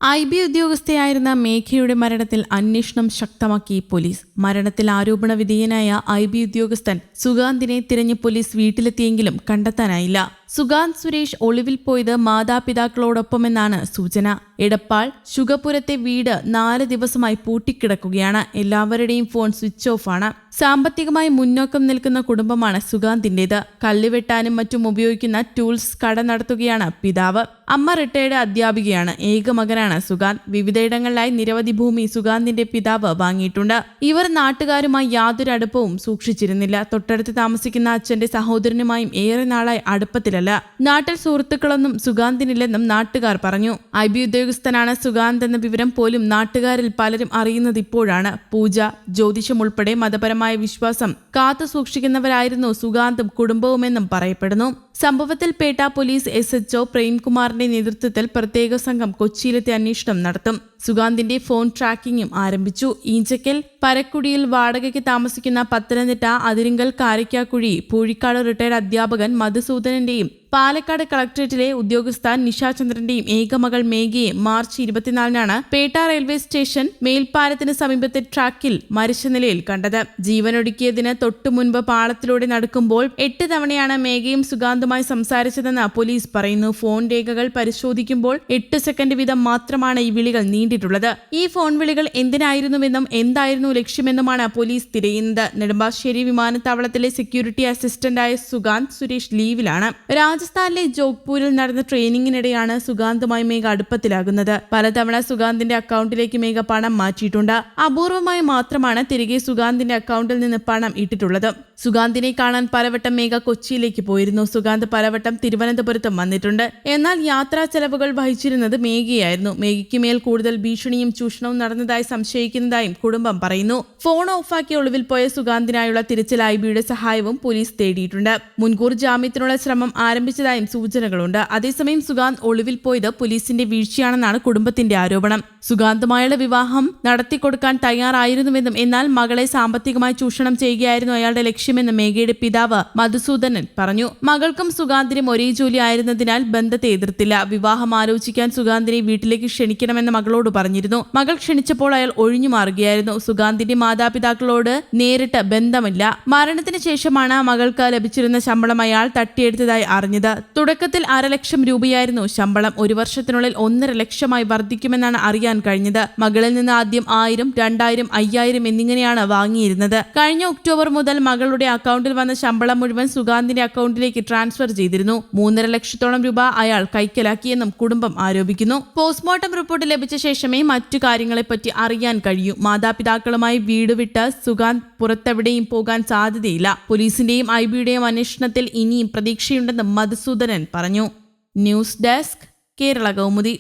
IB ഉദ്യോഗസ്ഥയായിരുന്ന മേഘയുടെ മരണത്തിൽ അന്വേഷണം ശക്തമാക്കി പോലീസ്. മരണത്തിൽ ആരോപണ വിധേയനായ IB ഉദ്യോഗസ്ഥൻ സുഗാന്തിനെ തിരഞ്ഞ് പോലീസ് വീട്ടിലെത്തിയെങ്കിലും കണ്ടെത്താനായില്ല. സുഗാന്ത് സുരേഷ് ഒളിവിൽ പോയത് മാതാപിതാക്കളോടൊപ്പമെന്നാണ് സൂചന. എടപ്പാൾ ശുഗപുരത്തെ വീട് 4 ദിവസമായി പൂട്ടിക്കിടക്കുകയാണ്. എല്ലാവരുടെയും ഫോൺ സ്വിച്ച് ഓഫ് ആണ്. സാമ്പത്തികമായി മുന്നോക്കം നിൽക്കുന്ന കുടുംബമാണ് സുഗാന്തിന്റേത്. കല്ലുവെട്ടാനും മറ്റും ഉപയോഗിക്കുന്ന ടൂൾസ് കട നടത്തുകയാണ് പിതാവ്. അമ്മ റിട്ടയർഡ് അധ്യാപികയാണ്. ഏക മകനാണ് സുഗാന്ത്. വിവിധയിടങ്ങളിലായി നിരവധി ഭൂമി സുഗാന്തിന്റെ പിതാവ് വാങ്ങിയിട്ടുണ്ട്. ഇവർ നാട്ടുകാരുമായി യാതൊരു അടുപ്പവും സൂക്ഷിച്ചിരുന്നില്ല. തൊട്ടടുത്ത് താമസിക്കുന്ന അച്ഛന്റെ സഹോദരനുമായും ഏറെ നാളായി അടുപ്പത്തിലല്ല. നാട്ടിൽ സുഹൃത്തുക്കളൊന്നും സുഗാന്തിനില്ലെന്നും നാട്ടുകാർ പറഞ്ഞു. IB ഉദ്യോഗസ്ഥനാണ് സുഗാന്ത് എന്ന വിവരം പോലും നാട്ടുകാരിൽ പലരും അറിയുന്നത് ഇപ്പോഴാണ്. പൂജ, ജ്യോതിഷം ഉൾപ്പെടെ മതപരമായ വിശ്വാസം കാത്തു സൂക്ഷിക്കുന്നവരായിരുന്നു സുഗാന്തും കുടുംബവുമെന്നും പറയപ്പെടുന്നു. സംഭവത്തിൽ പേട്ട പോലീസ് SHO പ്രേംകുമാറിന്റെ നേതൃത്വത്തിൽ പ്രത്യേക സംഘം കൊച്ചിയിലെത്തി അന്വേഷണം നടത്തും. സുഗാന്തിന്റെ ഫോൺ ട്രാക്കിംഗും ആരംഭിച്ചു. ഈഞ്ചക്കൽ പരക്കുടിയിൽ വാടകയ്ക്ക് താമസിക്കുന്ന പത്തനംതിട്ട അതിരിങ്കൽ കാരയ്ക്കാക്കുഴി പൂഴിക്കാട് റിട്ടയർഡ് അധ്യാപകൻ മധുസൂദനന്റെയും പാലക്കാട് കളക്ടറേറ്റിലെ ഉദ്യോഗസ്ഥ നിഷാചന്ദ്രന്റെയും ഏകമകൾ മേഘയെ മാർച്ച് 24-നാണ് പേട്ട റെയിൽവേ സ്റ്റേഷൻ മേൽപ്പാലത്തിന് സമീപത്തെ ട്രാക്കിൽ മരിച്ച നിലയിൽ കണ്ടത്. ജീവനൊടുക്കിയതിന് തൊട്ടു മുൻപ് പാളത്തിലൂടെ നടക്കുമ്പോൾ 8 തവണയാണ് മേഘയും സുഗാന്തുമായി സംസാരിച്ചതെന്ന് പോലീസ് പറയുന്നു. ഫോൺ രേഖകൾ പരിശോധിക്കുമ്പോൾ 8 സെക്കൻഡ് വീതം മാത്രമാണ് ഈ വിളികൾ നീണ്ടിട്ടുള്ളത്. ഈ ഫോൺ വിളികൾ എന്തിനായിരുന്നുവെന്നും എന്തായിരുന്നു ലക്ഷ്യമെന്നുമാണ് പോലീസ് തിരയുന്നത്. നെടുമ്പാശ്ശേരി വിമാനത്താവളത്തിലെ സെക്യൂരിറ്റി അസിസ്റ്റന്റായ സുഗാന്ത് സുരേഷ് ലീവിലാണ്. രാജസ്ഥാനിലെ ജോഗ്പൂരിൽ നടന്ന ട്രെയിനിങ്ങിനിടെയാണ് സുഗാന്തുമായി മേഘ അടുപ്പത്തിലാകുന്നത്. പലതവണ സുഗാന്തിന്റെ അക്കൗണ്ടിലേക്ക് മേഘ പണം മാറ്റിയിട്ടുണ്ട്. അപൂർവമായി മാത്രമാണ് തിരികെ സുഗാന്തിന്റെ അക്കൗണ്ടിൽ നിന്ന് പണം ഇട്ടിട്ടുള്ളത്. സുഗാന്തിനെ കാണാൻ പലവട്ടം മേഘ കൊച്ചിയിലേക്ക് പോയിരുന്നു. സുഗാന്ത് പലവട്ടം തിരുവനന്തപുരത്തും വന്നിട്ടുണ്ട്. എന്നാൽ യാത്രാ ചെലവുകൾ വഹിച്ചിരുന്നത് മേഘയായിരുന്നു. മേഘയ്ക്ക് മേൽ കൂടുതൽ ഭീഷണിയും ചൂഷണവും നടന്നതായി സംശയിക്കുന്നതായും കുടുംബം പറയുന്നു. ഫോൺ ഓഫാക്കി ഒളിവിൽ പോയ സുഗാന്തിനായുള്ള തിരച്ചിൽ IBയുടെ സഹായവും പോലീസ് തേടിയിട്ടുണ്ട്. മുൻകൂർ ജാമ്യത്തിനുള്ള ശ്രമം ആരംഭിച്ചതായും സൂചനകളുണ്ട്. അതേസമയം സുഗാന്ത് ഒളിവിൽ പോയത് പോലീസിന്റെ വീഴ്ചയാണെന്നാണ് കുടുംബത്തിന്റെ ആരോപണം. സുഗാന്തുമായുള്ള വിവാഹം നടത്തിക്കൊടുക്കാൻ തയ്യാറായിരുന്നുവെന്നും എന്നാൽ മകളെ സാമ്പത്തികമായി ചൂഷണം ചെയ്യുകയായിരുന്നു അയാളുടെ ലക്ഷ്യമെന്ന് മേഘയുടെ പിതാവ് മധുസൂദനൻ പറഞ്ഞു. മകൾക്കും സുഗാന്തിനും ഒരേ ജോലി ആയിരുന്നതിനാൽ ബന്ധത്തെ എതിർത്തില്ല. വിവാഹം ആലോചിക്കാൻ സുഗാന്തിനെ വീട്ടിലേക്ക് ക്ഷണിക്കണമെന്ന് മകളോട് പറഞ്ഞിരുന്നു. മകൾ ക്ഷണിച്ചപ്പോൾ അയാൾ ഒഴിഞ്ഞു മാറുകയായിരുന്നു. സുഗാന്തിന്റെ മാതാപിതാക്കളോട് നേരിട്ട് ബന്ധമില്ല. മരണത്തിന് ശേഷമാണ് മകൾക്ക് ലഭിച്ചിരുന്ന ശമ്പളം അയാൾ തട്ടിയെടുത്തതായി അറിഞ്ഞത്. തുടക്കത്തിൽ 1.5 ലക്ഷം രൂപയായിരുന്നു ശമ്പളം. 1 വർഷത്തിനുള്ളിൽ 1.5 ലക്ഷമായി വർദ്ധിക്കുമെന്നാണ് അറിയാൻ കഴിഞ്ഞത്. മകളിൽ നിന്ന് ആദ്യം 1000, 2000, 5000 എന്നിങ്ങനെയാണ് വാങ്ങിയിരുന്നത്. കഴിഞ്ഞ ഒക്ടോബർ മുതൽ മകളുടെ അക്കൗണ്ടിൽ വന്ന ശമ്പളം മുഴുവൻ സുഗാന്തിന്റെ അക്കൗണ്ടിലേക്ക് ട്രാൻസ്ഫർ ചെയ്തിരുന്നു. 3.5 ലക്ഷത്തോളം രൂപ അയാൾ കൈക്കലാക്കിയെന്നും കുടുംബം ആരോപിക്കുന്നു. പോസ്റ്റ്മോർട്ടം റിപ്പോർട്ട് ലഭിച്ച ശേഷമേ മറ്റു കാര്യങ്ങളെപ്പറ്റി അറിയാൻ കഴിയൂ. മാതാപിതാക്കളുമായി വീട് വിട്ട് സുഗാന്ത് പുറത്തെവിടെയും പോകാൻ സാധ്യതയില്ല. പോലീസിന്റെയും IBയുടെയും അന്വേഷണത്തിൽ ഇനിയും പ്രതീക്ഷയുണ്ടെന്ന് മധുസൂദനൻ പറഞ്ഞു. News desk, Kerala Kaumudi.